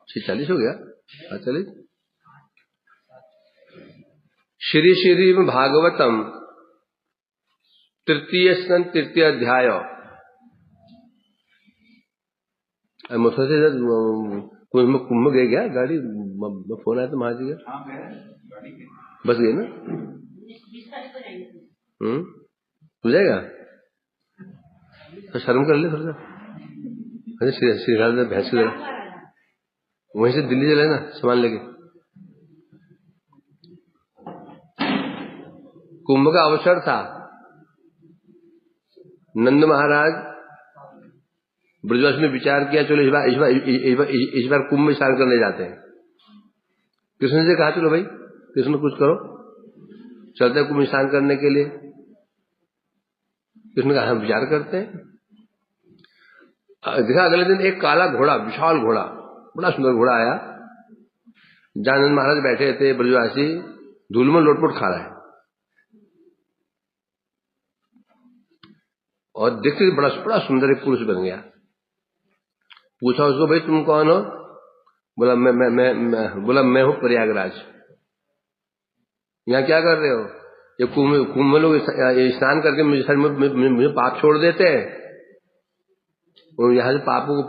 6:40 हो गया। चलिए। श्री श्री भागवतम तृतीय अध्याय। मुझसे कुंभ गए क्या? गाड़ी फोन आया तो महाराज जी का बस गए ना। हो जाएगा तो शर्म कर ले थोड़ा सा। अरे श्री भैंस वहीं से दिल्ली चले ना सामान लेके। कुंभ का अवसर था। नंद महाराज ब्रजवासी ने विचार किया, चलो इस बार कुंभ में स्नान करने जाते हैं। कृष्ण से कहा चलो भाई कृष्ण कुछ करो, चलते कुंभ स्नान करने के लिए। कृष्ण कहा हम विचार करते हैं। देखा अगले दिन एक काला घोड़ा, विशाल घोड़ा, बड़ा सुंदर घोड़ा आया। जहां नंद महाराज बैठे थे ब्रजवासी धूल में लोटपोट खा रहा है और देखते बड़ा सुंदर एक पुरुष बन गया। पूछा उसको भाई तुम कौन हो? बोला मैं हूं प्रयागराज। यहाँ क्या कर रहे हो? ये कुंभ में लोग स्नान करके मुझे पाप छोड़ देते हैं और यहाँ से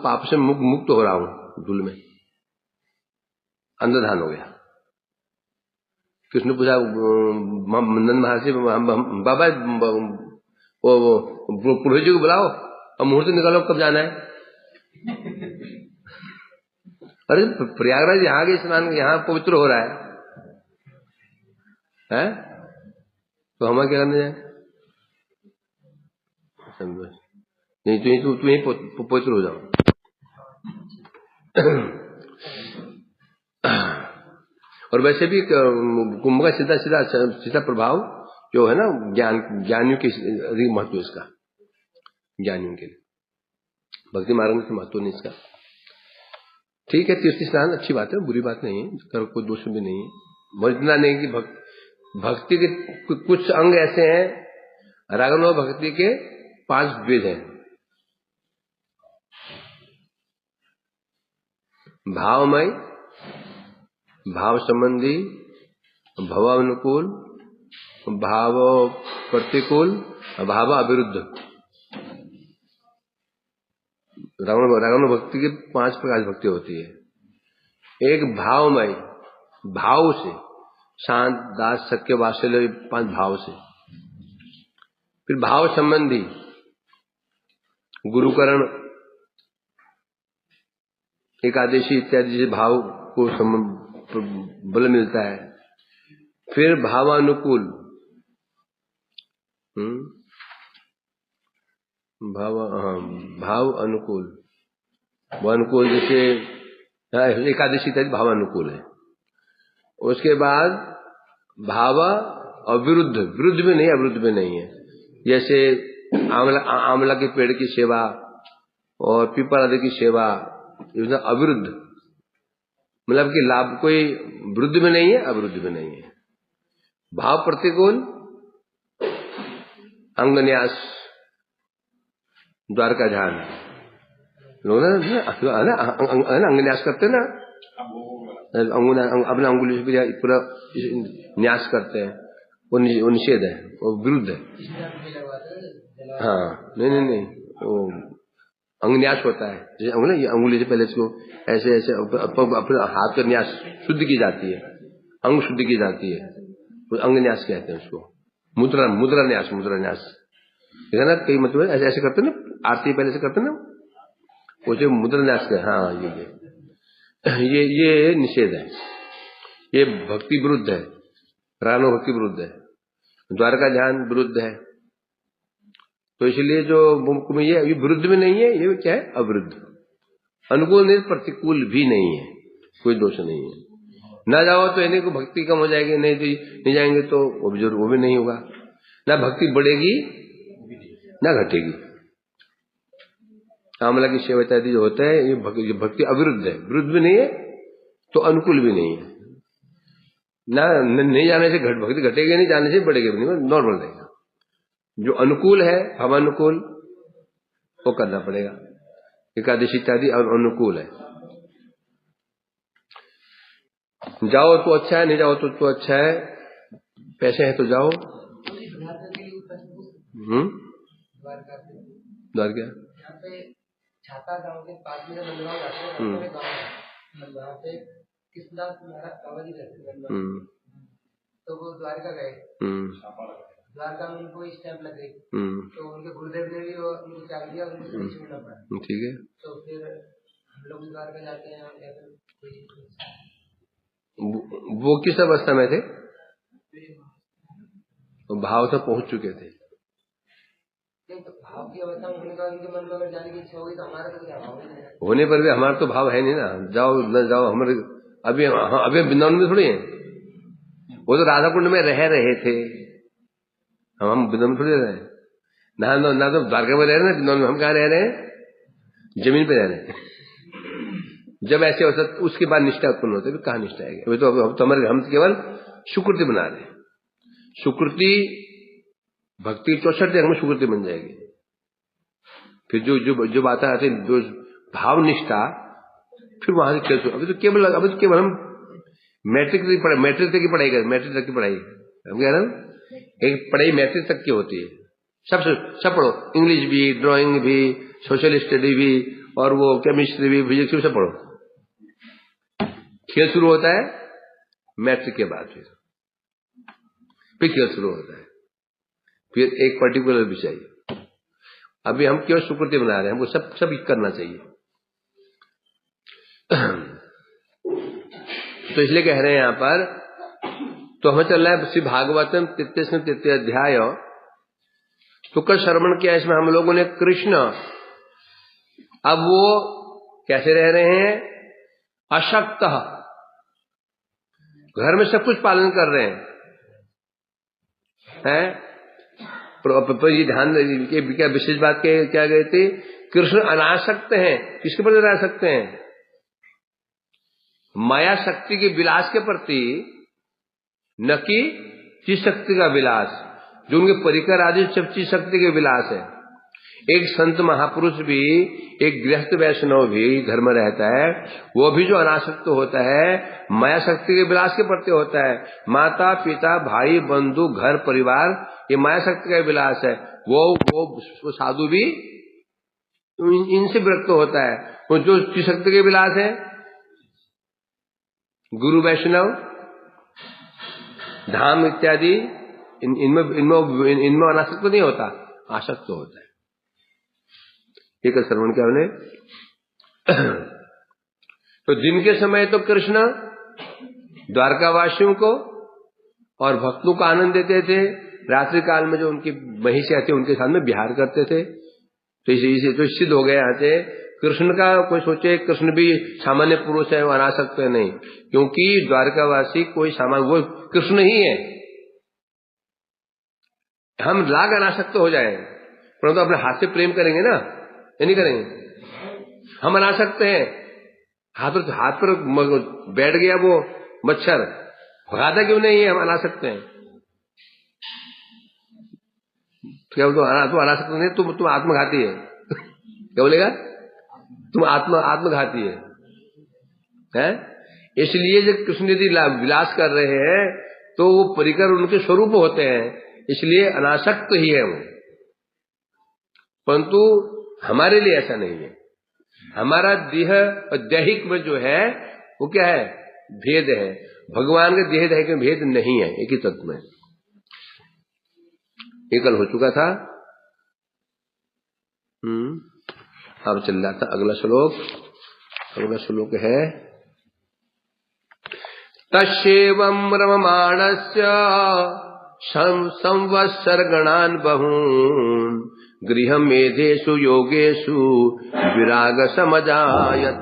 पाप से मुक्त हो रहा हूं। धूल में अंधधान हो गया। कृष्ण पूछा नंद महाराज से बाबा वो पुरोहित जी को बुलाओ और मुहूर्त निकालो कब जाना है। अरे प्रयागराज यहाँ के स्नान यहाँ पवित्र हो रहा है तो हमें क्या करने जाए? नहीं तो तुम पवित्र हो जाओ। और वैसे भी कुंभ का सीधा प्रभाव जो है ना ज्ञानियों के अधिक महत्व इसका, ज्ञानियों के लिए। भक्ति मार्ग में महत्व नहीं इसका। ठीक है तीर्थ स्नान अच्छी बात है, बुरी बात नहीं है, कोई दोष भी नहीं है। इतना नहीं कि भक्ति के कुछ अंग ऐसे हैं। रागनो भक्ति के 5 वेद हैं। भावमय, भाव संबंधी, भवानुकूल, भाव प्रतिकूल, भाव अविरुद्ध। रागनो भक्ति की 5 प्रकार भक्ति होती है। एक भावमय, भाव से, शांत दास सत्य वात्सल्य 5 भाव से। फिर भाव संबंधी, गुरुकरण एकादशी इत्यादि से भाव को बल मिलता है। फिर भावानुकूल, भाव अनुकूल, वो अनुकूल जैसे एकादशी इत्यादि भाव अनुकूल है। उसके बाद भाव अविरुद्ध, विरुद्ध में नहीं अविरुद्ध में नहीं है। जैसे आंवला के पेड़ की सेवा और पीपल आदि की सेवा, अविरुद्ध मतलब कि लाभ कोई वृद्ध में नहीं है अविरुद्ध में नहीं है। भाव प्रतिकूल, अंगन्यास, द्वारका ध्यान, लोग ना अंगन्यास करते ना, अपने अंगुली से पूरा न्यास करते हैं, वो निषेध है, वो विरुद्ध है। हाँ नहीं वो अंगन्यास होता है। जैसे ये अंगुली से पहले इसको ऐसे अपने हाथ का न्यास शुद्ध की जाती है, अंग शुद्ध की जाती है, तो अंगन्यास कहते हैं उसको। मुद्रा न्यास देखा ना, कई मतलब ऐसे करते ना, आरती पहले से करते ना, वो जो मुद्रा न्यास का। हाँ ये निषेध है, ये भक्ति विरुद्ध है, रानो भक्ति विरुद्ध है, द्वारका ध्यान विरुद्ध है। तो इसलिए जो ये विरुद्ध में नहीं है, ये क्या है? अविरुद्ध। अनुकूल नहीं, प्रतिकूल भी नहीं है, कोई दोष नहीं है। ना जाओ तो इन्हीं को भक्ति कम हो जाएगी, नहीं जाएंगे तो वो भी नहीं होगा। ना भक्ति बढ़ेगी ना घटेगी। आंवला की सेवा इत्यादि जो होता है ये भक्ति अविरुद्ध है, विरुद्ध भी नहीं है तो अनुकूल भी नहीं है। ना नहीं जाने से भक्ति घटेगी, नहीं जाने से बढ़ेगी भी नहीं, नॉर्मल रहेगा। जो अनुकूल है भावानुकूल वो करना पड़ेगा। एकादशी इत्यादि अनुकूल है। जाओ तो अच्छा है, नहीं जाओ तो अच्छा है, पैसे हैं तो जाओ। द्वारका यहाँ पे छाता गांव के पास में नंदगांव जाते हैं, वहाँ पे कृष्णदास महाराज बाबा जी रहते हैं, तो वो द्वारका गए, द्वारका में उनको स्टैंप लग गई, तो उनके गुरुदेव ने भी उनको त्याग दिया, उनको छोड़ना पड़ा। ठीक है, तो फिर हम लोग द्वारका जाते हैं, वो किस अवस्था में थे? भाव तक पहुंच चुके थे। तो भाव की अवस्था में होने का उनके मन में अगर जाने की इच्छा होगी तो हमारा तो क्या भाव है? होने पर भी हमारा तो भाव है नहीं ना, जाओ न जाओ हमारे। अभी अभी वृंदावन में थोड़ी है, वो तो राधा कुंड में रह रहे थे, हम वृंदावन थोड़ी रहे ना तो द्वारका में रह रहे हैं, वृंदावन में हम कहाँ रह रहे हैं? जमीन पे रह रहे हैं। जब ऐसे होता तो उसके बाद निष्ठा उत्पन्न होती है, कहाँ निष्ठा है? अभी तो हमारे हम केवल सुकृति बना रहे हैं। सुकृति भक्ति 64 अंग में सुकृति बन जाएगी। फिर जो बातें आती है, जो भाव निष्ठा, फिर वहां से अभी तो केवल हम मैट्रिक तक की पढ़ाई कर, मैट्रिक तक की पढ़ाई हम कह रहे हैं, एक पढ़ाई मैट्रिक तक की होती है। सब पढ़ो, इंग्लिश भी, ड्राइंग भी, सोशल स्टडी भी, और वो केमिस्ट्री भी, फिजिक्स भी, सब पढ़ो। खेल शुरू होता है मैट्रिक के बाद, फिर खेल शुरू होता है, फिर एक पर्टिकुलर विषय। अभी हम केवल सुकृति बना रहे हैं, हमको सब करना चाहिए। तो इसलिए कह रहे हैं यहां पर, तो हमें चल रहा है श्री भागवतम 33 अध्याय। तो कल श्रवण किया इसमें हम लोगों ने कृष्ण, अब वो कैसे रह रहे हैं? अशक्त, घर में सब कुछ पालन कर रहे हैं। ये ध्यान, क्या विशेष बात क्या गई थी? कृष्ण अनासक्त हैं। किसके प्रति अनासक्त हैं? माया शक्ति के विलास के प्रति, न कि चित शक्ति का विलास, जो उनके परिकर आदि सब चित शक्ति के विलास है। एक संत महापुरुष भी, एक गृहस्थ वैष्णव भी घर में रहता है, वो भी जो अनासक्त होता है माया शक्ति के विलास के प्रति होता है। माता पिता भाई बंधु घर परिवार, ये माया शक्ति का विलास है। वो साधु भी इनसे विरक्त होता है। वो जो चित शक्ति के विलास है, गुरु वैष्णव धाम इत्यादि, इनमें अनासक्त नहीं होता, आसक्त होता है। एक श्रवण क्या उन्हें। तो दिन के समय तो कृष्ण द्वारकावासियों को और भक्तों को आनंद देते थे, रात्रि काल में जो उनकी महिषी आती उनके साथ में विहार करते थे। तो इसे तो सिद्ध हो गए यहाँ से कृष्ण का। कोई सोचे कृष्ण भी सामान्य पुरुष है, वो अनासक्त है, नहीं, क्योंकि द्वारकावासी कोई सामान्य, वो कृष्ण ही है। हम लाग अनासक्त हो जाए, परंतु अपने हाथ से प्रेम करेंगे ना, ये नहीं करेंगे। हम अनासक्त हैं, हाथ पर बैठ गया वो मच्छर, भगाता क्यों नहीं है? हम अनासक्त हैं। क्या बोलते? तुम अनासक्त नहीं, तुम आत्मघाती है। क्या बोलेगा? तुम आत्मघाती है? इसलिए जब कृष्ण यदि विलास कर रहे हैं तो वो परिकर उनके स्वरूप होते हैं, इसलिए अनासक्त ही है वो। परंतु हमारे लिए ऐसा नहीं है। हमारा देह और दैहिक में जो है वो क्या है? भेद है। भगवान के देह दैहिक में भेद नहीं है, एक ही तत्व में। एकल हो चुका था। अब चल रहा था अगला श्लोक। अगला श्लोक है तस्येवं रममाणस्य संवत्सरगणान् बहून् गृहमेधेषु योगेषु विराग समजायत।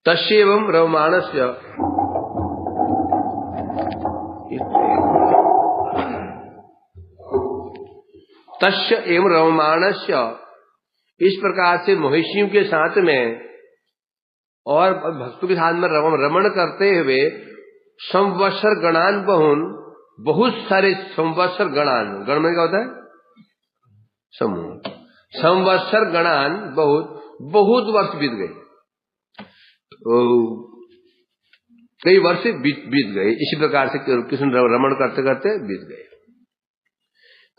तस्येवं रममाणस्य, तस्य एवं रममाणस्य, इस प्रकार से महिषियों के साथ में और भक्तों के साथ में रमण करते हुए संवत्सर गणान बहुन, बहुत सारे संवत्सर गणान, गण में क्या होता है? समूह। संवत्सर गणान, बहुत वर्ष बीत गए, कई वर्ष बीत गए। इसी प्रकार से कृष्ण रमण करते करते बीत गए।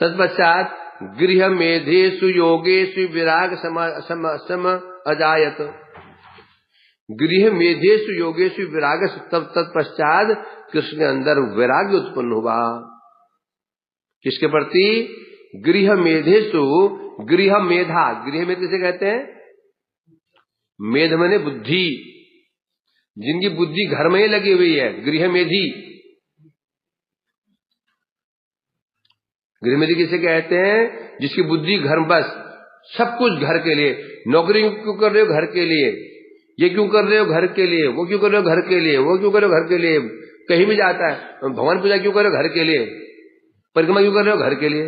तत्पश्चात गृह मेधेषु योगेषु विराग सम अजायत। गृह मेधेषु योगेषु विराग, तब तत्पश्चात कृष्ण के अंदर वैराग्य उत्पन्न हुआ। किसके प्रति? गृह मेधेषु, गृह मेधा, गृह मेध किसे कहते हैं? मेध माने बुद्धि, जिनकी बुद्धि घर में ही लगी हुई है, गृह मेधी। गृह मेधी किसे कहते हैं? जिसकी बुद्धि घर, बस सब कुछ घर के लिए। नौकरी क्यों कर रहे हो? घर के लिए। ये क्यों कर रहे हो? घर के लिए। वो क्यों कर रहे हो? घर के लिए। वो क्यों कर रहे हो? घर के लिए। कहीं भी जाता है, भगवान पूजा क्यों कर रहे हो? घर के लिए। परिक्रमा क्यों कर रहे हो? घर के लिए।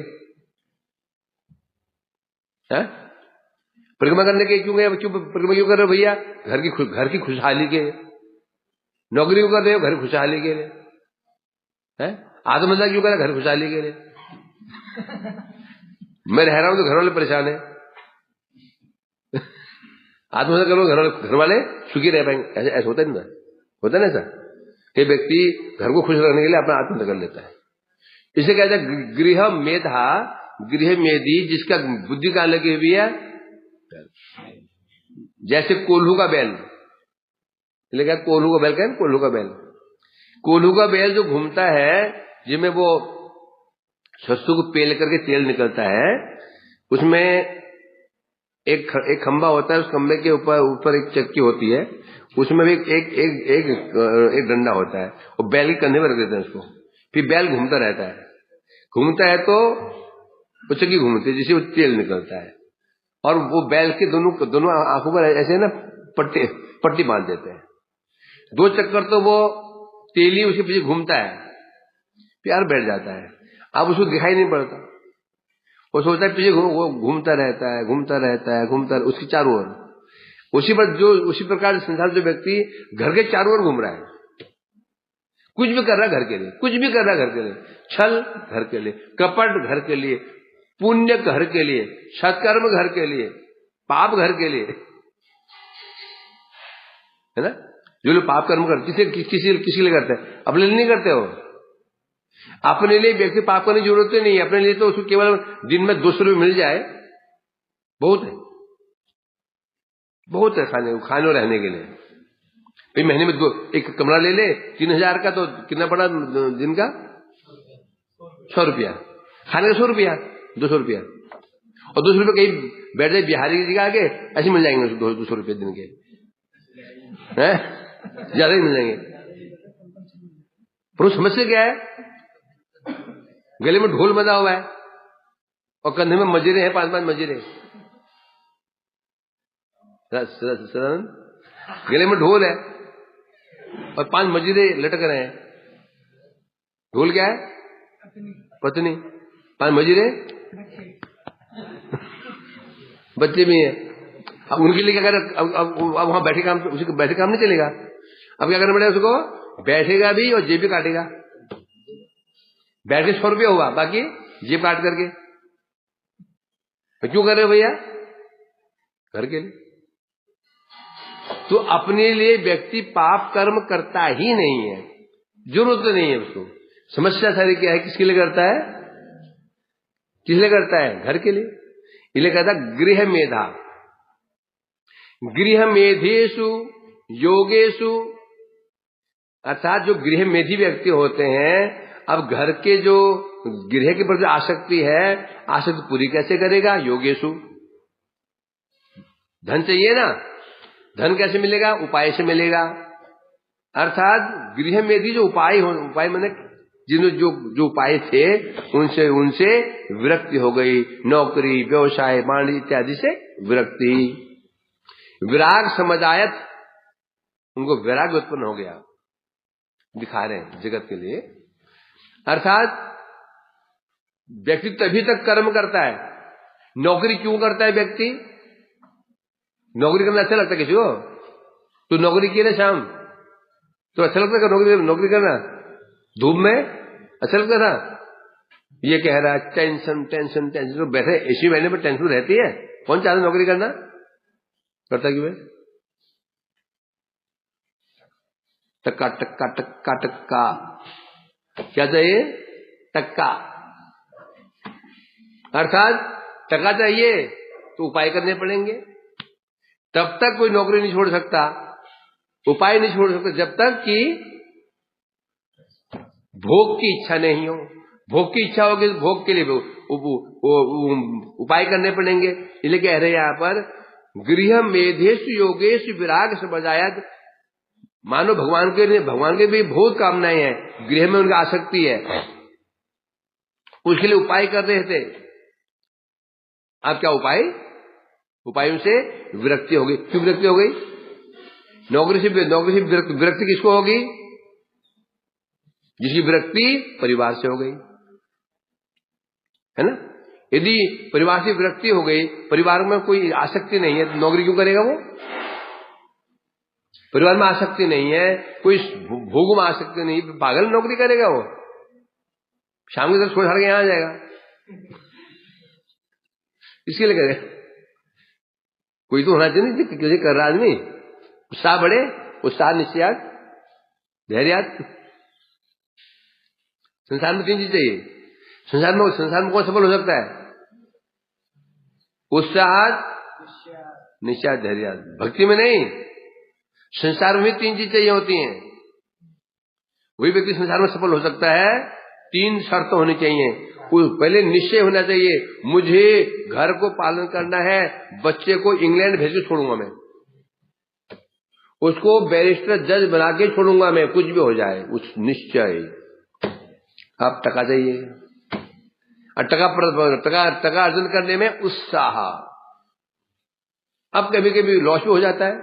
है? परिक्रमा करने के क्यों गए? परिक्रमा क्यों कर रहे हो भैया? घर की खुशहाली के। नौकरी क्यों कर रहे हो? घर खुशहाली के लिए। है? आत्महत्या क्यों कर रहे हो? घर खुशहाली के लिए। मैं रह रहा हूं तो घर वाले परेशान है, आत्महत्या करो, घर वाले सुखी रह पाएंगे। ऐसा होता है ना, होता है ना ऐसा। एक व्यक्ति घर को खुश रखने के लिए अपना आत्महत्या कर लेता है। इसे कहते हैं गृह मेधा, गृह मेधी, जिसका बुद्धि कहां लगी हुई है? जैसे कोल्हू का बैल, लेकिन कोल्हू का बैल क्या है? कोल्हू का बैल, कोल्हू का बैल जो घूमता है, जिसमें वो सरसों को पेल करके तेल निकलता है, उसमें एक खंभा होता है, उस खंभे के ऊपर एक चक्की होती है, उसमें भी एक डंडा होता है, और बैल के कंधे में रख देते हैं उसको। फिर बैल घूमता रहता है, घूमता है तो वो चक्की घूमती है, जिससे वो तेल निकलता है। और वो बैल के दोनों आंखों पर ऐसे ना पट्टी बांध देते हैं। 2 चक्कर तो वो तेली उसके पीछे घूमता है, प्यार बैठ जाता है। अब उसको दिखाई नहीं पड़ता, वो सोचता है पीछे वो घूमता रहता है, उसकी चारों ओर। उसी प्रकार संसार जो व्यक्ति घर के चारों ओर घूम रहा है, कुछ भी कर रहा है घर के लिए, कुछ भी कर रहा है घर के लिए, छल घर के लिए, कपट घर के लिए, पुण्य घर के लिए, सत्कर्म घर के लिए, पाप घर के लिए, है ना। जो लोग पाप कर्म करते किसी लिए करते हैं? अपने लिए नहीं करते हो। अपने लिए व्यक्ति पाप करने की जरूरत ही नहीं है। अपने लिए तो उसको केवल दिन में 200 रुपये मिल जाए बहुत है, बहुत है खाने और रहने के लिए। भाई महीने में एक कमरा ले ले 3000 का, तो कितना पड़ा दिन का? 100 रुपया। खाने का 100 रुपया, 200 रुपया। और 200 रुपये कहीं बैठ जाए बिहारी की जगह आगे, ऐसे मिल जाएंगे 200 रुपये दिन के, हैं? ज्यादा ही मिल जाएंगे। पर समस्या क्या है? गले में ढोल बंधा हुआ है और कंधे में मजीरे हैं, 5-5 मजीरे। गले में ढोल है और 5 मजीरे लटक रहे हैं। ढोल क्या है? पत्नी। 5 मजीरे बच्चे भी हैं। अब उनके लिए क्या करें? अब वहां बैठे काम, उसी को बैठे काम नहीं चलेगा। अब क्या करना पड़ेगा उसको? बैठेगा भी और जेब भी काटेगा। बैठ के 100 रुपया हुआ, बाकी जेब काट करके। तो क्यों कर रहे हो भैया? घर के लिए। तो अपने लिए व्यक्ति पाप कर्म करता ही नहीं है, जरूरत नहीं है उसको। समस्या सारी क्या है? किसके लिए करता है? किस लिए करता है? घर के लिए। इसलिए कहता गृह मेधा, गृह मेधेषु योगेषु, अर्थात जो गृह मेधी व्यक्ति होते हैं, अब घर के जो गृह के प्रति आसक्ति है, आसक्ति पूरी कैसे करेगा? योगेषु। धन चाहिए ना, धन कैसे मिलेगा? उपाय से मिलेगा। अर्थात गृह मेधी जो उपाय माने जो उपाय थे, उनसे विरक्ति हो गई। नौकरी, व्यवसाय, वाणिज्य इत्यादि से विरक्ति। विराग समझायत, उनको वैराग्य उत्पन्न हो गया। दिखा रहे हैं जगत के लिए। अर्थात व्यक्ति तभी तक कर्म करता है। नौकरी क्यों करता है व्यक्ति? नौकरी करना अच्छा लगता है किसी को? तो नौकरी की ना शाम, तो अच्छा लगता है नौकरी करना? धूप में अच्छा लगता था? ये कह रहा टेंशन टेंशन टेंशन, तो बैठे इसी महीने में टेंशन रहती है, कौन चाहता नौकरी करना? करता क्यों है? टक्का टक्का टक्का टक्का, क्या चाहिए? टक्का। अर्थात टक्का चाहिए तो उपाय करने पड़ेंगे। तब तक कोई नौकरी नहीं छोड़ सकता, उपाय नहीं छोड़ सकता, जब तक कि भोग की इच्छा नहीं हो। भोग की इच्छा होगी तो भोग के लिए उपाय करने पड़ेंगे। इसलिए कह रहे हैं यहां पर गृह मेधेश योगेश विराग समझायत। मानो भगवान के भी बहुत कामनाएं हैं, गृह में उनका आसक्ति है, उसके लिए उपाय कर रहे थे। अब क्या उपाय? उपायों से विरक्ति हो गई। क्यों विरक्ति हो गई? नौकरी से विरक्ति किसको होगी? जिसकी विरक्ति परिवार से हो गई, है ना। यदि परिवार से विरक्ति हो गई, परिवार में कोई आसक्ति नहीं है, तो नौकरी क्यों करेगा वो? परिवार में आसक्ति नहीं है, कोई भोग में आसक्ति नहीं, पागल नौकरी करेगा वो? शाम की तरफ छोड़ के यहां आ जाएगा। इसके लिए करेगा। कोई तो होना चाहिए किसी कर रहा आदमी, उत्साह बढ़े, उत्साह निश्चयात धैर्यात। संसार में 3 चीज चाहिए। संसार में कौन सफल हो सकता है? उत्साह निश्चयात धैर्यात। भक्ति में नहीं, संसार में 3 चीज चाहिए होती हैं। वही व्यक्ति संसार में सफल हो सकता है। 3 शर्त होनी चाहिए। पहले निश्चय होना चाहिए, मुझे घर को पालन करना है, बच्चे को इंग्लैंड भेज के छोड़ूंगा मैं, उसको बैरिस्टर जज बना के छोड़ूंगा मैं, कुछ भी हो जाए, उस निश्चय। अब टका चाहिए, और टका अर्जन करने में उत्साह। अब कभी कभी लॉस भी हो जाता है,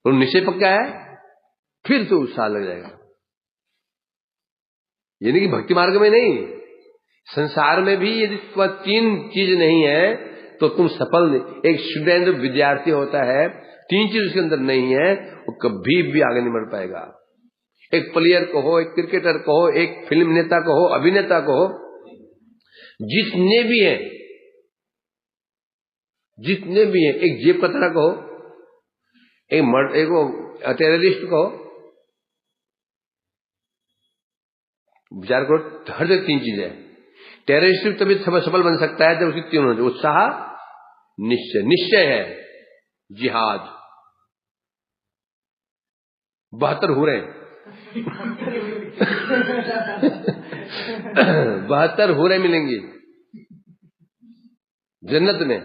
तो निश्चय पक्का है, फिर तो उत्साह लग जाएगा। यानी कि भक्ति मार्ग में नहीं, संसार में भी यदि 3 चीज नहीं है तो तुम सफल नहीं। एक स्टूडेंट विद्यार्थी होता है, 3 चीज उसके अंदर नहीं है, वो कभी भी आगे नहीं बढ़ पाएगा। एक प्लेयर कहो, एक क्रिकेटर कहो, एक फिल्म नेता कहो, अभिनेता कहो, जितने भी हैं, एक जेब कतरा कहो, एक टेररिस्ट कहो, विचार करो, हर जगह 3 चीजें हैं। टेररिस्ट तभी सफल बन सकता है जब उसकी 3 होने, उत्साह, निश्चय है जिहाद। 72 हो रहे 72 हो रहे मिलेंगी जन्नत में।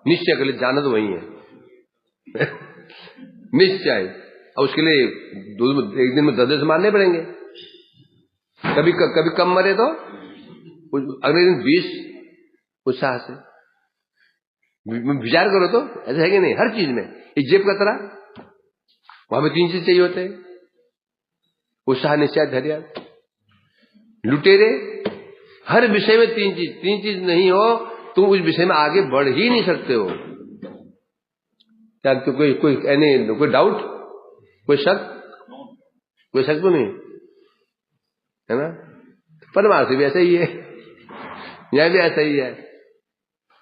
निश्चय कर ले, जाना तो वही है। निश्चय। और उसके लिए एक दिन में 10 मारने पड़ेंगे। कभी कम मरे तो अगले दिन 20 उत्साह से। विचार करो तो ऐसा है कि नहीं? हर चीज में एक जेब कतरा, वहां पे 3 चीज चाहिए होते हैं, उत्साह निश्चय धैर्य। लुटेरे हर विषय में 3 चीज नहीं हो तुम उस विषय में आगे बढ़ ही नहीं सकते हो। क्या तो कोई डाउट, कोई शक तो नहीं है ना। परमार्थ भी ऐसा ही है, यह भी ऐसा ही है।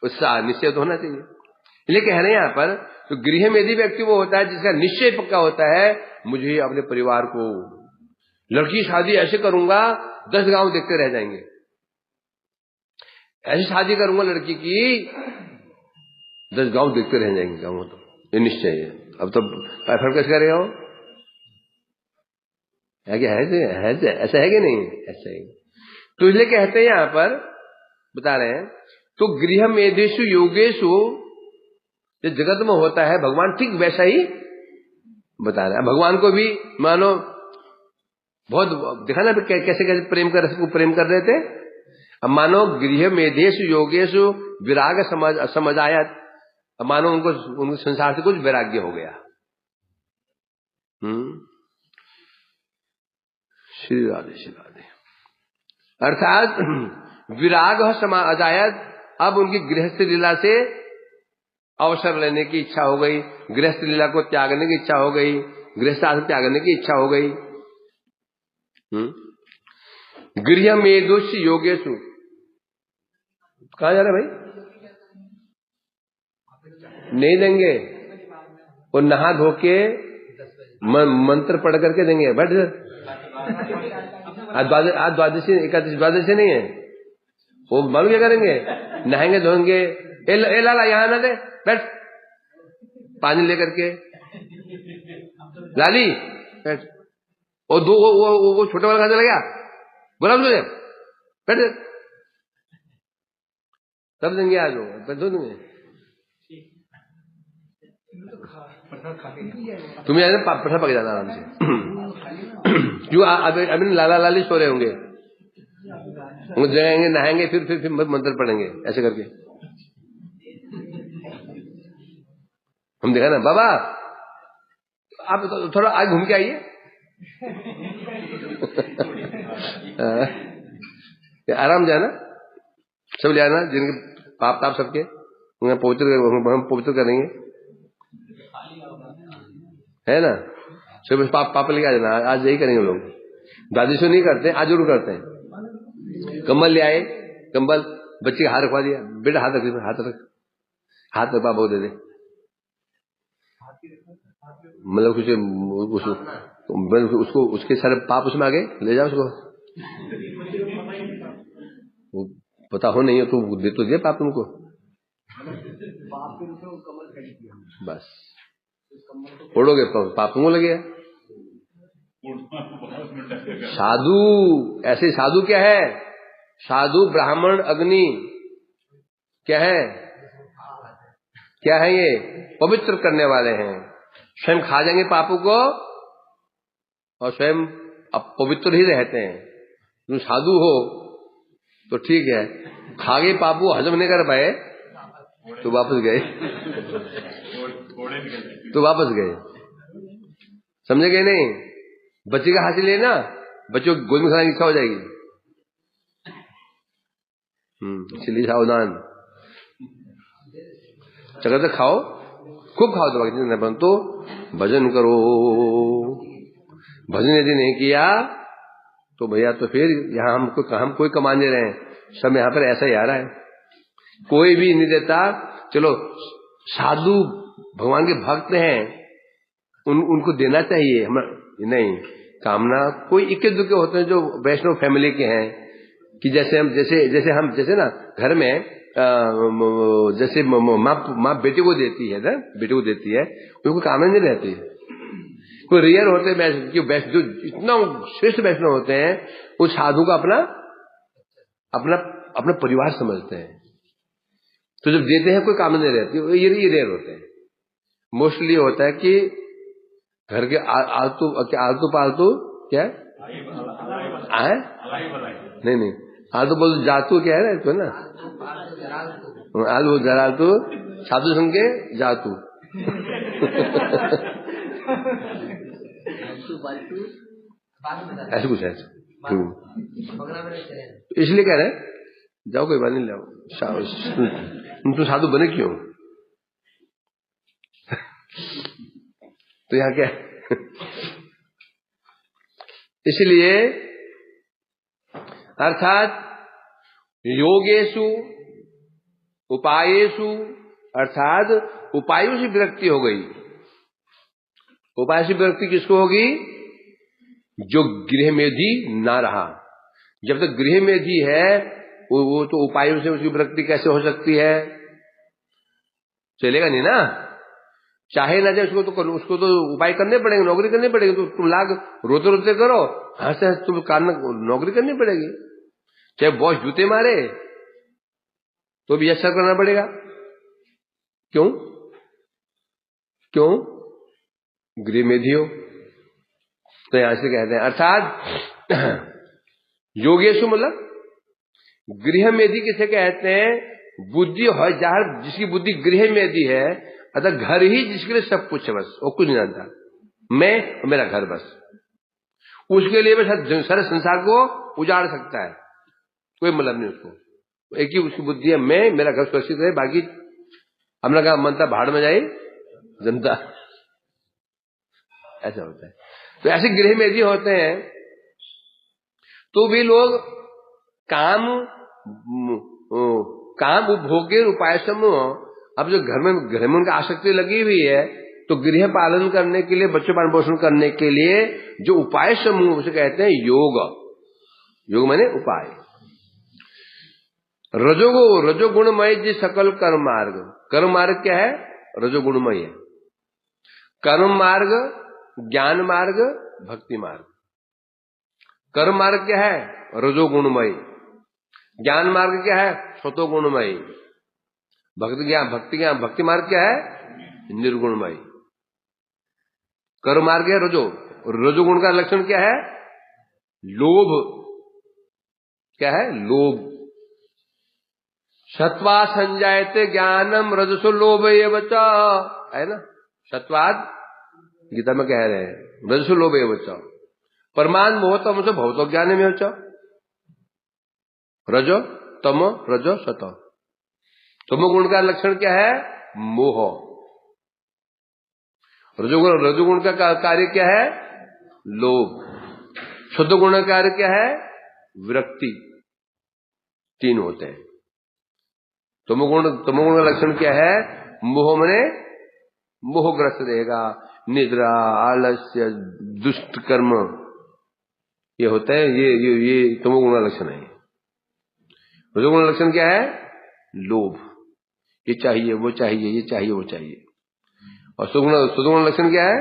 उत्साह निश्चय तो होना चाहिए। इसलिए कह रहे हैं यहां पर, तो गृह में यदि व्यक्ति वो होता है जिसका निश्चय पक्का होता है, मुझे अपने परिवार को, लड़की शादी ऐसे करूंगा 10 गांव देखते रह जाएंगे, ऐसी शादी करूंगा लड़की की 10 गांव देखते रह जाएंगे गांव, तो ये निश्चय है। अब तो पैफर कैसे करेगा वो? है क्या? है ऐसा है कि नहीं? ऐसा ही। तो इसलिए कहते हैं यहां पर बता रहे हैं, तो गृह मेधेषु योगेशु जो जगत में होता है भगवान ठीक वैसा ही बता रहे हैं। भगवान को भी मानो बहुत देखा ना कैसे प्रेम कर रहे थे। अब मानो गृह मेधेषु योगेशु विराग समझ आया, अब मानो उनको संसार से कुछ वैराग्य हो गया। श्री राधे। अर्थात विराग समाजायत, अब उनकी गृहस्थ लीला से अवसर लेने की इच्छा हो गई, गृहस्थ लीला को त्यागने की इच्छा हो गई, गृहस्थ आश्रम त्यागने की इच्छा हो गई। गृह मेधुष योगेशु, कहा जा रहा है भाई? नहीं देंगे, वो नहा धो के मंत्र पढ़ करके देंगे। बैठ आज द्वादशी एकादशी द्वादशी नहीं है, वो मालूम क्या करेंगे, नहाएंगे धोएंगे, ए लाला यहाँ ना दे, बैठ पानी लेकर के, लाली बैठ, और दो वो छोटे वाला कहाँ चला गया, बोला मुझे बैठ, तब देंगे आज वो दो देंगे। तुम्हें आए ना प्रसाद पक जाना आराम से। क्यों अभी लाला लाली सो रहे होंगे, जाएंगे नहाएंगे, फिर मंत्र पढ़ेंगे ऐसे करके। हम देखा ना, बाबा आप थोड़ा आगे घूम के आइए। आराम जाना, सब ले आना, जिनके पाप ताप सबके उन्हें पवित्र करेंगे, है ना। सब पाप लेके आ जाना, आज यही करेंगे लोग। द्वादशी नहीं करते, आज जरूर करते हैं। कंबल ले आए, कंबल बच्चे का हाथ रखवा दिया, बेटा हाथ रख, हाथ रख पापा को दे दे, मतलब कुछ उसको उसके सारे पाप उसमें आगे ले जाओ उसको, वो पता हो नहीं हो तो दे तो दिया पाप तुमको, बस फोड़ोगे पाप तुमको लगेगा। साधु ऐसे, साधु क्या है, साधु ब्राह्मण अग्नि क्या है, क्या है, ये पवित्र करने वाले हैं। स्वयं खा जाएंगे पापों को और स्वयं अब पवित्र ही रहते हैं। तुम साधु हो तो ठीक है, खा गए पापू, हजम नहीं कर पाए तो वापस गए, तो वापस गए, समझे गए नहीं। बच्चे का हासिल है ना, बच्चों को गोद में खाने की इच्छा हो जाएगी, इसलिए सावधान। चक्कर से खाओ, खूब खाओ तो बाकी, परंतु भजन करो। भजन यदि नहीं किया तो भैया तो फिर यहाँ हम कोई कमा नहीं रहे हैं, सब यहाँ पर ऐसा ही आ रहा है, कोई भी नहीं देता। चलो साधु भगवान के भक्त हैं, उनको देना चाहिए, हम नहीं कामना। कोई इक्के दुक्के होते हैं जो वैष्णव फैमिली के हैं, कि जैसे ना घर में जैसे माँ बेटे को देती है ना, बेटे को देती है, उनको कामना नहीं रहती। कोई रेयर होते हैं जो इतना श्रेष्ठ वैष्णव होते हैं, उस साधु को अपना अपना अपना परिवार समझते हैं, तो जब देते हैं कोई कामना नहीं रहती। ये रेयर होते हैं। मोस्टली होता है कि घर के आलतू पालतू क्या है, नहीं आलतू बोल जातू क्या है तो ना, आलू जरातू साधु संग के जातू। ऐसे कुछ है, इसलिए कह रहे हैं जाओ कोई बात नहीं, लाओ तुम साधु बने क्यों। तो यहाँ क्या इसलिए अर्थात योगेशु उपायेशु, अर्थात उपायों से विरक्ति हो गई। उपाय से विरक्ति किसको होगी, जो गृह मेधी ना रहा। जब तक गृह मेधी है वो तो उपायों से उसकी विरक्ति कैसे हो सकती है, चलेगा नहीं ना। चाहे ना जाए उसको तो उपाय करने पड़ेंगे, नौकरी करनी पड़ेगी। तो तुम लाग रोते रोते करो, हंसते हंसते तुम नौकरी करनी पड़ेगी। चाहे बॉस जूते मारे तो भी अच्छा करना पड़ेगा। क्यों गृह मेधी हो। तो यहां से कहते हैं अर्थात योगेशु मतलब गृह मेधी किसे कहते हैं, बुद्धि हो जहां जिसकी बुद्धि गृह मेधी है, अतः घर ही जिसके लिए सब कुछ है, बस वो कुछ नहीं जानता, मैं और मेरा घर, बस उसके लिए बस सारे संसार को उजाड़ सकता है, कोई मतलब नहीं उसको। एक ही उसकी बुद्धि है, मैं मेरा घर सुरक्षित रहे, बाकी हमने कहा मनता भाड़ में जाए जनता, ऐसा होता है। तो ऐसे गृह मेधी होते हैं, तो भी लोग काम उपभोगे उपाय समूह अब जो घर में उनका आसक्ति लगी हुई है, तो गृह पालन करने के लिए, बच्चों पालन पोषण करने के लिए जो उपाय समूह उसे कहते हैं योग। योग माने उपाय। रजोगुणमय जी सकल कर्म मार्ग। कर्म मार्ग क्या है? रजोगुणमय है। कर्म मार्ग, ज्ञान मार्ग, भक्ति मार्ग। कर्म मार्ग क्या है? रजोगुणमय। ज्ञान मार्ग क्या है? सतोगुणमय। भक्ति मार्ग क्या है? निर्गुणमय। कर्म मार्ग है रजोगुण का लक्षण क्या है? लोभ। क्या है? लोभ। सत्वा संजायते ज्ञानम रजसो लोभ एव च, है ना? सत्वाद गीता में कह रहे हैं, रजसो लोभ एव च परमान मोहतम से भवतो ज्ञान में च। रजो तमो रजो सतो। तमोगुण का लक्षण क्या है? मोह। रजोगुण का कार्य क्या है? लोभ। सतोगुण का कार्य क्या है? विरक्ति। तीन होते हैं। तमोगुण का लक्षण क्या है? मोह मने मोहग्रस्त रहेगा, निद्रा, आलस्य, दुष्ट कर्म, ये होता है। ये तमोगुण का लक्षण है। रजोगुण का लक्षण क्या है? लोभ। ये चाहिए, वो चाहिए, ये चाहिए, वो चाहिए। और सतोगुण लक्षण क्या है?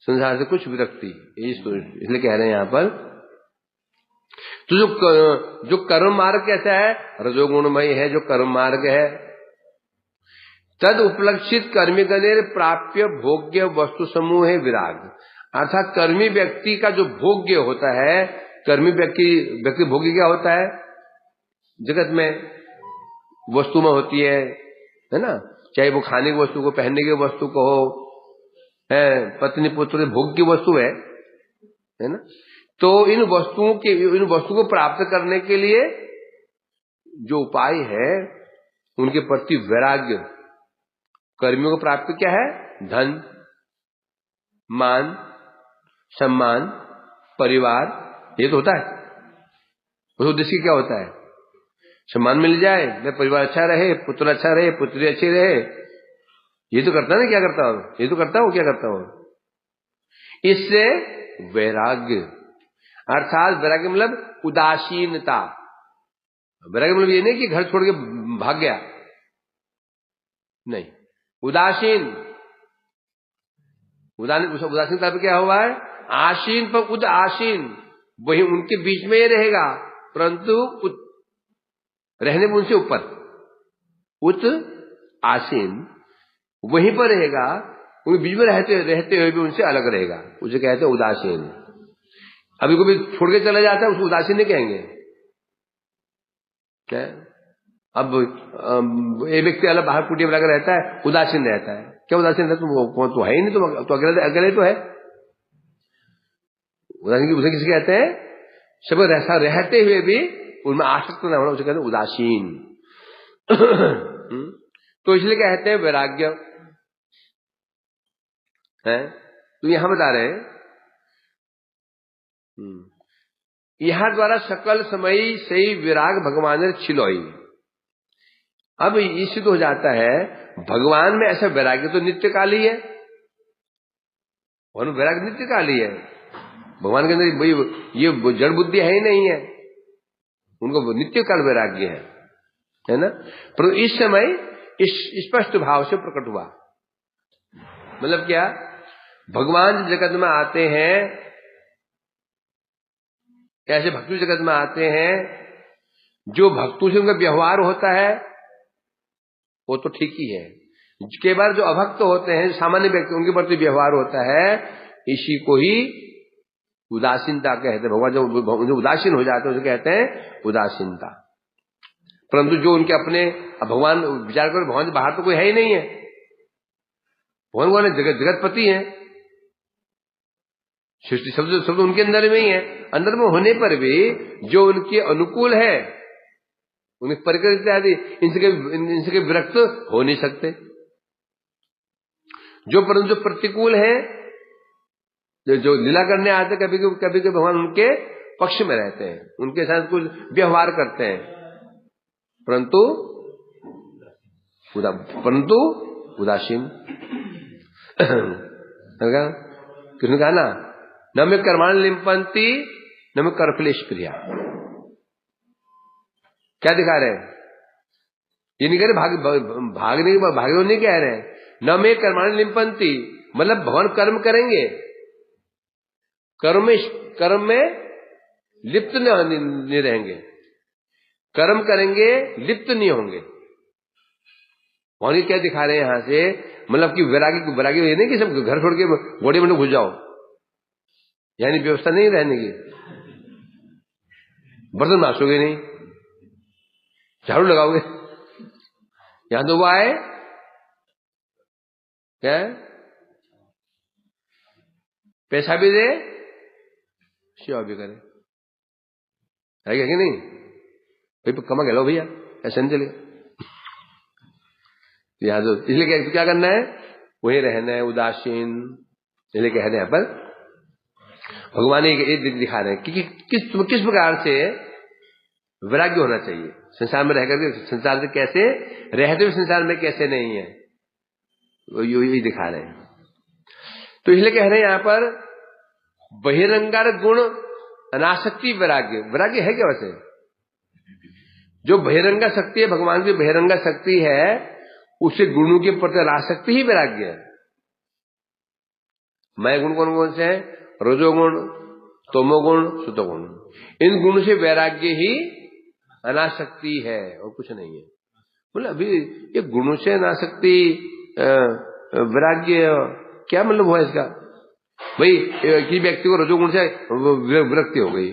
संसार से कुछ विरक्ति। इसलिए कह रहे हैं यहां पर। तो जो कर्म मार्ग कैसा है? रजोगुणमय है जो कर्म मार्ग है। तद उपलक्षित कर्मी गणेर प्राप्य भोग्य वस्तु समूह है विराग। अर्थात कर्मी व्यक्ति का जो भोग्य होता है, कर्मी व्यक्ति भोग्य क्या होता है? जगत में वस्तु में होती है ना? चाहे वो खाने की वस्तु को, पहनने की वस्तु को हो, है पत्नी पुत्र भोग की वस्तु है ना? तो इन वस्तु को प्राप्त करने के लिए जो उपाय है, उनके प्रति वैराग्य। कर्मियों को प्राप्त क्या है? धन, मान, सम्मान, परिवार, ये तो होता है। उस उद्देश्य क्या होता है? सम्मान मिल जाए, मेरा परिवार अच्छा रहे, पुत्र अच्छा रहे, पुत्री अच्छी रहे। ये तो करता ना, क्या करता हो? ये तो करता हो, क्या करता हो? इससे वैराग्य, अर्थात वैराग्य मतलब उदासीनता। वैराग्य मतलब ये नहीं कि घर छोड़ के भाग गया, नहीं। उदासीनता पे क्या हुआ है? आसीन पर उद आसीन, वही उनके बीच में ही रहेगा, परंतु रहने में उनसे ऊपर। उत आसीन वहीं पर रहेगा, उनके बीच में रहते हुए भी उनसे अलग रहेगा, उसे कहते हैं उदासीन। अभी कोई छोड़ के चला जाता है, उसको उदासीन नहीं कहेंगे। क्या? अब एक व्यक्ति अलग बाहर कुटिया बनाकर रहता है, उदासीन रहता है। क्या उदासीन रहता है? तुम तो है ही नहीं, तो अकेले तो है। उदासीन उसे किसे कहते हैं? सब ऐसा रहते हुए भी उनमें आसक्त न होना, उसे कहते हैं उदासीन। तो इसलिए कहते हैं वैराग्य है। तो यहां बता रहे हैं, यहां द्वारा सकल समयी सही विराग भगवान छिलोई। अब ये सिद्ध हो जाता है भगवान में ऐसा वैराग्य तो नित्यकाली है, और वैराग्य नित्यकाली है। भगवान के अंदर ये जड़ बुद्धि है ही नहीं है, उनको नित्यकाल वैराग्य है ना? पर इस समय इस स्पष्ट भाव से प्रकट हुआ। मतलब क्या? भगवान जगत में आते हैं, ऐसे भक्तों जगत में आते हैं, जो भक्तों से उनका व्यवहार होता है वो तो ठीक ही है। कई बार जो अभक्त होते हैं, सामान्य व्यक्ति, उनके प्रति व्यवहार होता है, इसी को ही उदासीनता कहते हैं। भगवान जो उदासीन हो जाते हैं उसे कहते हैं उदासीनता। परंतु जो उनके अपने, भगवान विचार करो, भगवान से बाहर तो कोई है ही नहीं है। भगवान वाले जगतपति हैं, सृष्टि शब्द उनके अंदर में ही है। अंदर में होने पर भी जो उनके अनुकूल है, उनकी परिकर इत्यादि, इनसे विरक्त हो नहीं सकते। परंतु जो प्रतिकूल है, जो लीला करने आते, कभी भगवान उनके पक्ष में रहते हैं, उनके साथ कुछ व्यवहार करते हैं, परंतु परंतु उदासीन। किसने कहा ना, न में कर्माण लिम्पंती न में कर्फलेश प्रिया। क्या दिखा रहे हैं? ये नहीं कह रहे भागने नहीं कह रहे हैं। न में कर्माण लिम्पंती मतलब भगवान कर्म करेंगे, कर्म में लिप्त नहीं रहेंगे, कर्म करेंगे लिप्त नहीं होंगे। वहां क्या दिखा रहे हैं यहां से, मतलब कि वैरागी ये नहीं कि सब घर छोड़ के घोड़े में घुस जाओ, यानी व्यवस्था नहीं रहने की, बर्तन मासोगे नहीं, झाड़ू लगाओगे। यहां तो वो आए क्या, पैसा भी दे सेवा भी करे, है कि नहीं? भाई कमा के लो भैया, ऐसा नहीं चलेगा। याद हो, इसलिए क्या करना है, वही रहना है, उदासीन। इसलिए कह रहे हैं पर भगवान ये दिखा रहे हैं कि किस प्रकार से वैराग्य होना चाहिए संसार में रहकर के, संसार से कैसे रहते हुए संसार में कैसे नहीं है, यही दिखा रहे हैं। तो इसलिए कह रहे हैं यहां पर बहिरंगार गुण अनासक्ति वैराग्य। वैराग्य है क्या वैसे? जो बहिरंगा शक्ति है, भगवान की बहिरंगा शक्ति है, उसे गुणों के प्रति अनासक्ति ही वैराग्य है। मैं गुण कौन कौन से हैं? रजोगुण, तमोगुण, सतोगुण। इन गुण से वैराग्य ही अनासक्ति है और कुछ नहीं है। बोले अभी ये गुणों से अनासक्ति वैराग्य क्या मतलब हुआ इसका? भाई कि व्यक्ति को रजोगुण से विरक्ति हो गई,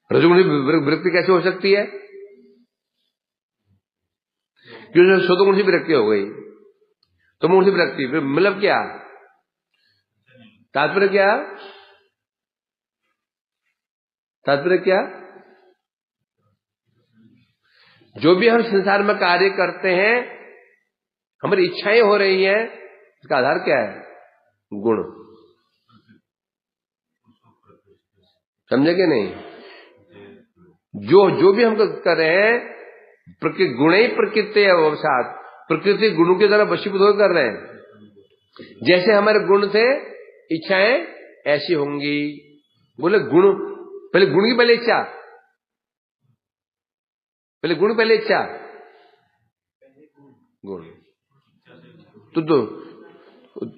रजोगुण से विरक्ति कैसे हो सकती है? क्योंकि सतोगुण से विरक्ति हो गई, तमोगुण से विरक्ति, मतलब क्या तात्पर्य? क्या जो भी हम संसार में कार्य करते हैं, हमारी इच्छाएं हो रही हैं, इसका आधार क्या है? गुण। समझे कि नहीं? जो भी हम कर रहे हैं, गुण ही प्रकृति है, अवसाद प्रकृति गुणों की तरह वशीभूत होकर कर रहे हैं। जैसे हमारे गुण थे, इच्छाएं ऐसी होंगी। बोले गुण पहले, गुण की पहले इच्छा, पहले गुण पहले इच्छा, गुण।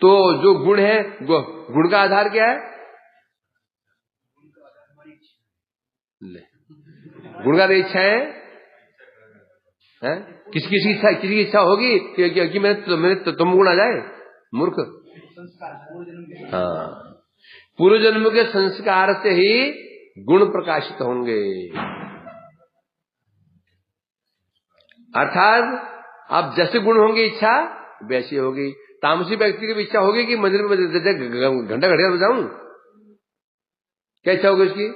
तो जो गुण है, गुण का आधार क्या है? गुण का इच्छा है? किसी की इच्छा होगी कि मेरे तुम गुण आ जाए? मूर्ख। हाँ, पूर्व जन्म के संस्कार से ही गुण प्रकाशित होंगे। अर्थात आप जैसे गुण होंगे, इच्छा वैसी होगी। तामसी व्यक्ति की भी इच्छा होगी कि मंदिर में घंटा घड़ियाल बजाऊं, क्या इच्छा होगी उसकी?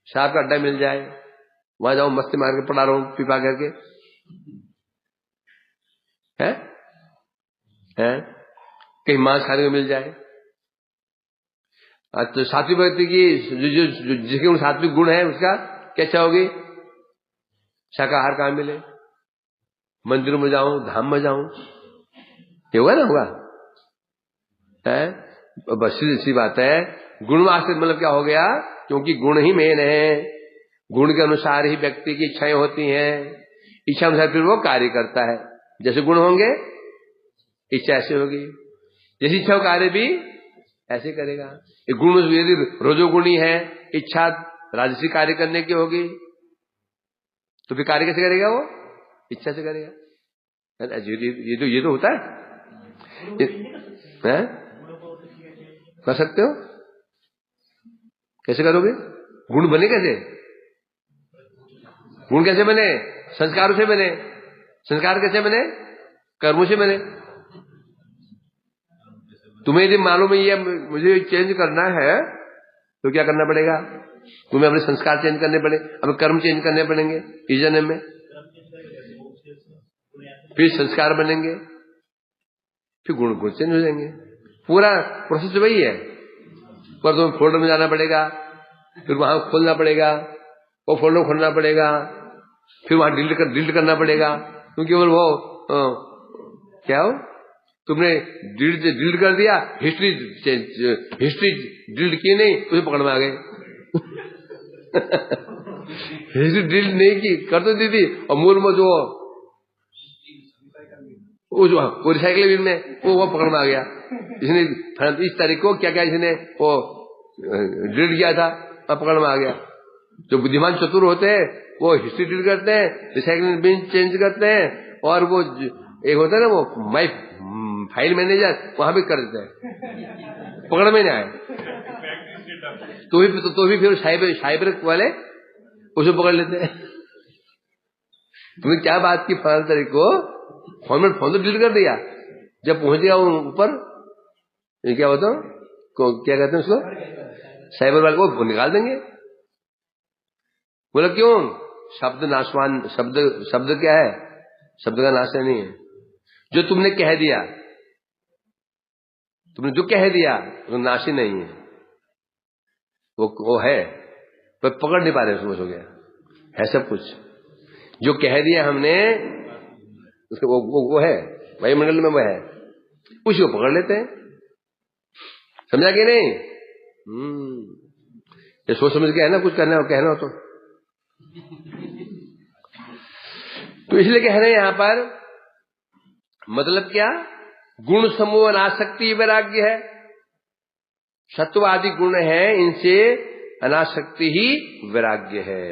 शराब का अड्डा मिल जाए, वहां जाऊं, मस्ती मार के पड़ा रहूं पीपा करके, है? कहीं मांस खाने को मिल जाए। तो सात्विक व्यक्ति की जिसके सात्विक गुण है, उसका क्या इच्छा होगी? शाकाहार कहां मिले, मंदिर में जाऊं, धाम में जाऊं। ये हुआ ना, हुआ है? बस इसी बात है। गुण आश्रित मतलब क्या हो गया? क्योंकि गुण ही मेन है, गुण के अनुसार ही व्यक्ति की इच्छाएं होती हैं, इच्छा अनुसार फिर वो कार्य करता है। जैसे गुण होंगे, इच्छा ऐसे होगी, जैसी इच्छा हो कार्य भी ऐसे करेगा। ये गुण यदि रजोगुणी है, इच्छा राजसी कार्य करने की होगी, तो फिर कार्य कैसे करेगा? वो इच्छा से करेगा। ये तो होता है? कर सकते हो? कैसे करोगे? गुण बने कैसे? गुण कैसे बने? संस्कारों से बने। संस्कार कैसे बने? कर्मों से बने। तुम्हें यदि मालूम है ये मुझे चेंज करना है, तो क्या करना पड़ेगा? तुम्हें अपने संस्कार चेंज करने पड़े, अपने कर्म चेंज करने पड़ेंगे इस जन्म में, फिर संस्कार बनेंगे, फिर गुण चेंज हो जाएंगे। पूरा प्रोसेस वही है। पर तुम्हें फोल्डर में जाना पड़ेगा, फिर वहां खोलना पड़ेगा, वो फोल्डर खोलना पड़ेगा, फिर वहां डिलीट करना पड़ेगा, क्योंकि केवल वो क्या हो, तुमने डिलीट कर दिया, हिस्ट्री डिलीट की नहीं, उसे पकड़ में आ गए। हिस्ट्री डिलीट नहीं की, कर तो दी थी, और मूल में जो वो रिसाइकल बिन में वो पकड़ में आ गया। इसने इस तारीख को क्या क्या इसने वो डिलीट किया था, पकड़ में आ गया। जो बुद्धिमान चतुर होते हैं वो हिस्ट्री डिलीट करते हैं, रिसाइकलिंग बिन चेंज करते हैं, और वो एक होता है ना वो माई फाइल मैनेजर, वहां भी कर देते हैं, पकड़ में नहीं आए तो भी फिर साइबर वाले उसे पकड़ लेते हैं। तुमने क्या बात की फलाने तारीख को, फॉर्मेट फोन तो डिलीट कर दिया, जब पहुंच गया ऊपर क्या होता क्या कहते हैं उसको, साइबर वाले को निकाल देंगे। बोला क्यों, शब्द नाशवान, शब्द क्या है, शब्द का नाश नहीं है। जो तुमने कह दिया, तुमने जो कह दिया वो नाशी नहीं है, वो है, पर पकड़ नहीं पा रहे, समझ हो गया है सब कुछ जो कह दिया हमने, उसको वो है वायुमंडल में, वो है, उसी को पकड़ लेते हैं। समझा कि नहीं? ये सोच समझ के है ना, कुछ करना हो कहना हो तो इसलिए कह रहे हैं यहां पर, मतलब क्या, गुण समूह अनासक्ति वैराग्य है। सत्व आदि गुण है, इनसे अनासक्ति ही वैराग्य है।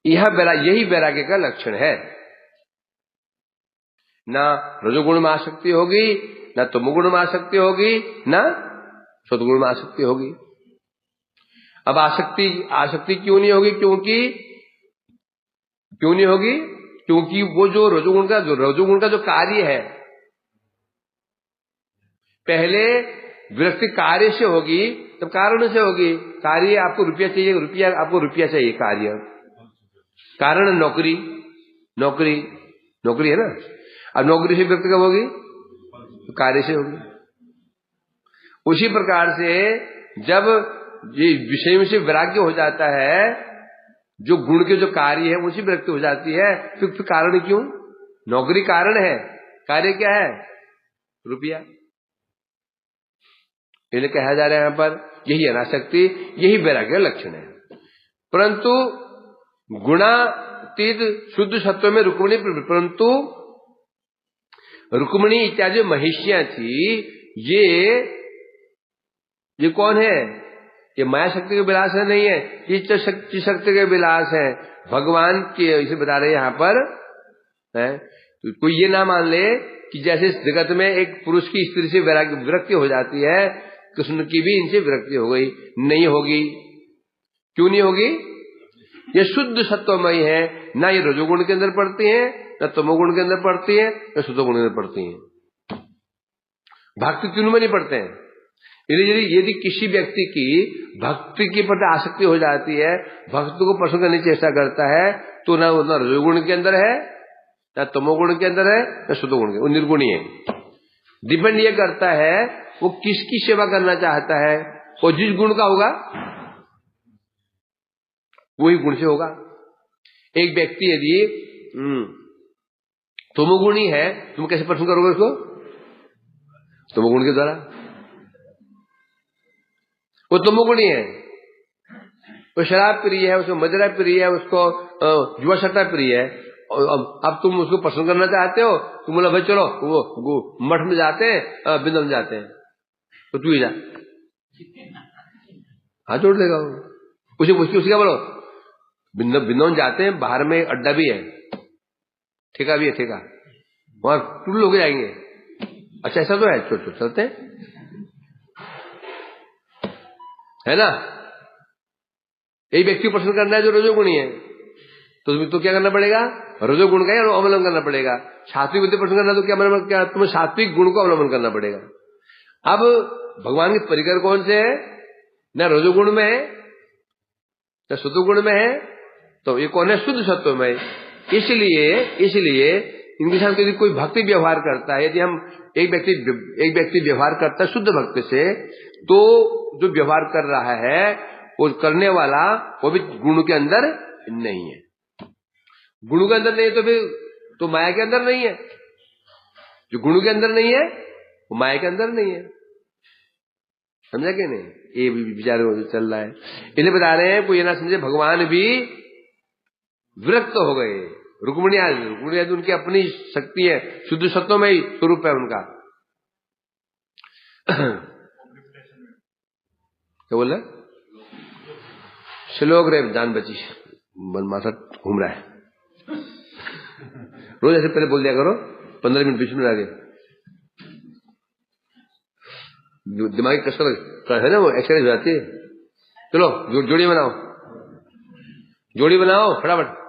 यही वैराग्य का लक्षण है। ना रजोगुण में आसक्ति होगी, ना तमोगुण में आसक्ति होगी, ना सतगुण में आसक्ति होगी। अब आसक्ति क्यों नहीं होगी? क्यों नहीं होगी? क्योंकि वो जो रजोगुण का जो कार्य है, पहले विरक्ति कार्य से होगी, तब कारण से होगी। कार्य आपको रुपया चाहिए, आपको रुपया चाहिए, कार्य कारण नौकरी है ना। अब नौकरी से विरक्ति कब होगी? तो कार्य से होगी। उसी प्रकार से जब ये विषय में से वैराग्य हो जाता है, जो गुण के जो कार्य है उसी विरक्ति हो जाती है। फिर कारण क्यों? नौकरी कारण है, कार्य क्या है? रुपया। इसलिए कहा जा रहा है यहां पर, यही अनासक्ति, यही वैराग्य लक्षण है। परंतु गुणातीत शुद्ध सत्व में रुक्मिणी, परंतु रुक्मिणी इत्यादि महिषियां थी, ये कौन है? ये माया शक्ति के विलास है, नहीं है, ये शक्ति के विलास है, भगवान के। इसे बता रहे यहां पर है। तो कोई ये ना मान ले कि जैसे जगत में एक पुरुष की स्त्री से विरक्ति हो जाती है, कृष्ण की भी इनसे विरक्ति हो गई, नहीं होगी। क्यों नहीं होगी? ये शुद्ध सत्वमयी है, ना ये रजोगुण के अंदर पड़ती है, ना तमोगुण के अंदर पड़ती है, ना शुद्धगुण के अंदर पड़ती है। भक्ति तीनों में नहीं पड़ते हैं। यदि किसी व्यक्ति की भक्ति के प्रति आसक्ति हो जाती है, भक्ति को प्रसन्न करने की चेष्टा करता है, तो ना रजोगुण के अंदर है, ना तमोगुण के अंदर है, ना शुद्धगुण के, वो निर्गुणी है। डिपेंड ये करता है वो किसकी सेवा करना चाहता है, वो जिस गुण का होगा वही गुण से होगा। एक व्यक्ति यदि तमोगुणी है, तुम कैसे प्रसन्न करोगे उसको? तमोगुण के द्वारा। वो तमोगुणी है, वो शराब प्रिय है, उसको मदिरा प्रिय है, उसको जुआ सट्टा प्रिय है। अब तुम उसको पसंद करना चाहते हो, तुम बोला भाई चलो वो मठ में जाते हैं, वृंदावन जाते हैं, तो तू ही जा, हाथ जोड़ लेगा वो। उसे क्या बोलो, वृंदावन जाते हैं, बाहर में अड्डा भी है, ठेका भी है, ठेका, वहां टूल लोग जाएंगे। अच्छा ऐसा तो है, चलो चलते हैं, है ना। एक व्यक्ति को पसंद करना है जो रजोगुणी है, तो क्या करना पड़ेगा? रजोगुण का ही अवलंबन करना पड़ेगा। सात्विक बुद्धि पसंद करना तो क्या तुम्हें सात्विक गुण को अवलंबन करना पड़ेगा। अब भगवान के परिकर कौन से है? न रजोगुण में है, न शुद्ध गुण में है, तो ये कौन है? शुद्ध सत्व में। इसलिए इनके साथ यदि कोई भक्ति व्यवहार करता है, यदि हम एक व्यक्ति व्यवहार करता है शुद्ध भक्ति से, तो जो व्यवहार कर रहा है वो करने वाला वो भी गुण के अंदर नहीं है। गुणों के अंदर नहीं है तो फिर तो माया के अंदर नहीं है। जो गुणों के अंदर नहीं है वो माया के अंदर नहीं है। समझा कि नहीं? ये विचार चल रहा है। इन्हें बता रहे हैं कोई ये ना समझे भगवान भी विरक्त हो गए। रुक्मिणी आदि उनकी अपनी शक्ति है, शुद्ध सत्व में ही स्वरूप है उनका। क्या बोल रहे? श्लोक रे जान बची, माथा घूम रहा है। रोज ऐसे पहले बोल दिया करो, 15 मिनट 20 मिनट आगे। दिमागी कसरत है ना, वो एक्सरसाइज हो जाती है। चलो जोड़ी बनाओ, जोड़ी बनाओ फटाफट।